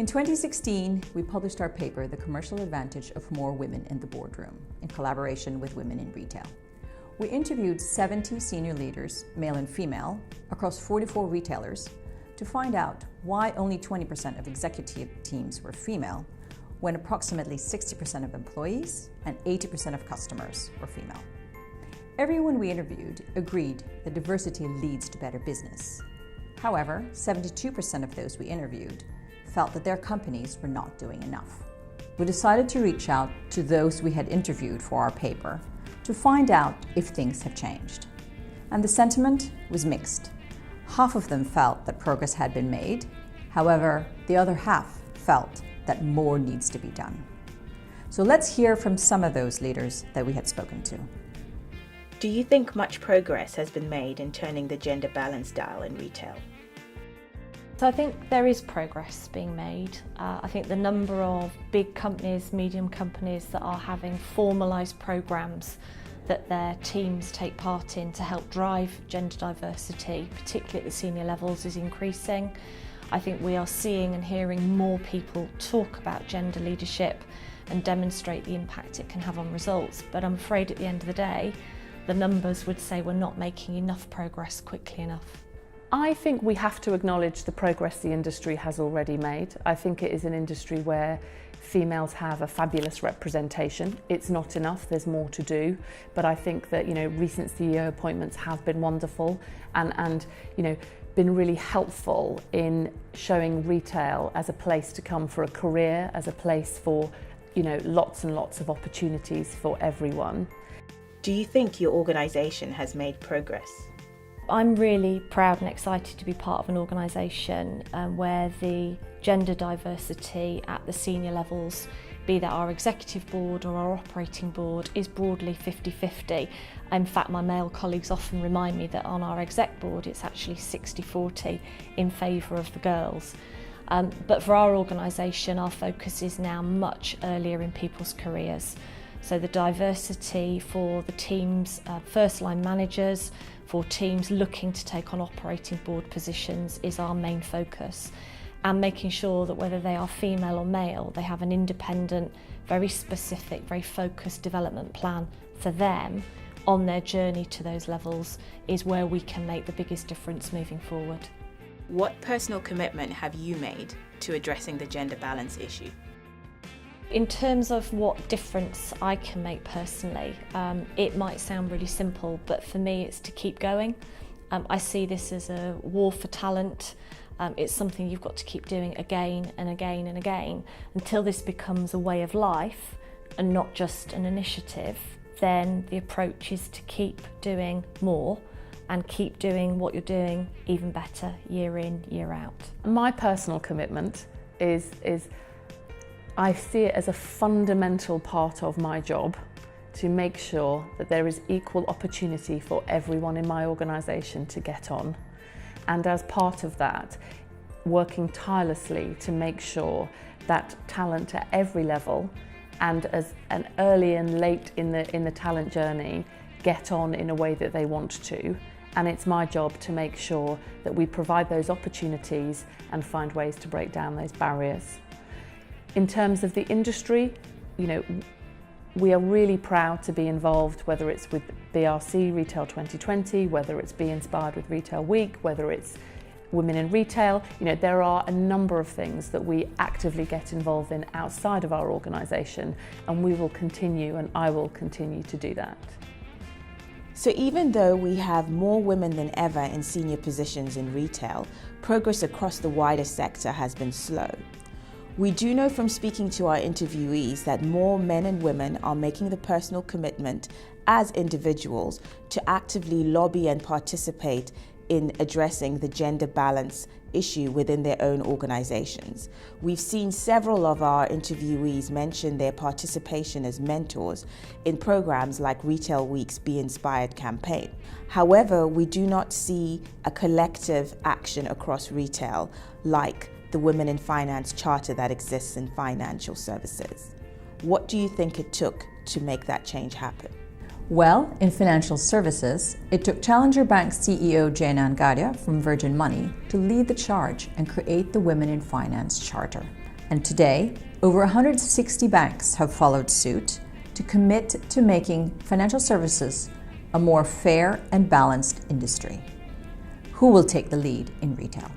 In 2016, we published our paper, The Commercial Advantage of More Women in the Boardroom, in collaboration with Women in Retail. We interviewed 70 senior leaders, male and female, across 44 retailers to find out why only 20% of executive teams were female, when approximately 60% of employees and 80% of customers were female. Everyone we interviewed agreed that diversity leads to better business. However, 72% of those we interviewed felt that their companies were not doing enough. We decided to reach out to those we had interviewed for our paper to find out if things have changed. And the sentiment was mixed. Half of them felt that progress had been made. However, the other half felt that more needs to be done. So let's hear from some of those leaders that we had spoken to. Do you think much progress has been made in turning the gender balance dial in retail? So I think there is progress being made. I think the number of big companies, medium companies that are having formalised programmes that their teams take part in to help drive gender diversity, particularly at the senior levels, is increasing. I think we are seeing and hearing more people talk about gender leadership and demonstrate the impact it can have on results. But I'm afraid at the end of the day, the numbers would say we're not making enough progress quickly enough. I think we have to acknowledge the progress the industry has already made. I think it is an industry where females have a fabulous representation. It's not enough, there's more to do, but I think that recent CEO appointments have been wonderful and been really helpful in showing retail as a place to come for a career, as a place for lots and lots of opportunities for everyone. Do you think your organisation has made progress? I'm really proud and excited to be part of an organisation where the gender diversity at the senior levels, be that our executive board or our operating board, is broadly 50-50. In fact, my male colleagues often remind me that on our exec board it's actually 60-40 in favour of the girls. But for our organisation, our focus is now much earlier in people's careers. So the diversity for the teams, first-line managers, for teams looking to take on operating board positions is our main focus. And making sure that whether they are female or male, they have an independent, very specific, very focused development plan for them on their journey to those levels is where we can make the biggest difference moving forward. What personal commitment have you made to addressing the gender balance issue? In terms of what difference I can make personally, it might sound really simple, but for me it's to keep going. I see this as a war for talent. It's something you've got to keep doing again and again and again until this becomes a way of life and not just an initiative. Then the approach is to keep doing more and keep doing what you're doing even better year in, year out. My personal commitment is I see it as a fundamental part of my job to make sure that there is equal opportunity for everyone in my organisation to get on. And as part of that, working tirelessly to make sure that talent at every level and as an early and late in the talent journey get on in a way that they want to. And it's my job to make sure that we provide those opportunities and find ways to break down those barriers. In terms of the industry, we are really proud to be involved, whether it's with BRC Retail 2020, whether it's Be Inspired with Retail Week, whether it's Women in Retail. There are a number of things that we actively get involved in outside of our organisation, and we will continue, and I will continue to do that. So even though we have more women than ever in senior positions in retail, progress across the wider sector has been slow. We do know from speaking to our interviewees that more men and women are making the personal commitment as individuals to actively lobby and participate in addressing the gender balance issue within their own organizations. We've seen several of our interviewees mention their participation as mentors in programs like Retail Week's Be Inspired campaign. However, we do not see a collective action across retail like the Women in Finance Charter that exists in financial services. What do you think it took to make that change happen? Well, in financial services, it took Challenger Bank CEO Jayna Angadia from Virgin Money to lead the charge and create the Women in Finance Charter. And today, over 160 banks have followed suit to commit to making financial services a more fair and balanced industry. Who will take the lead in retail?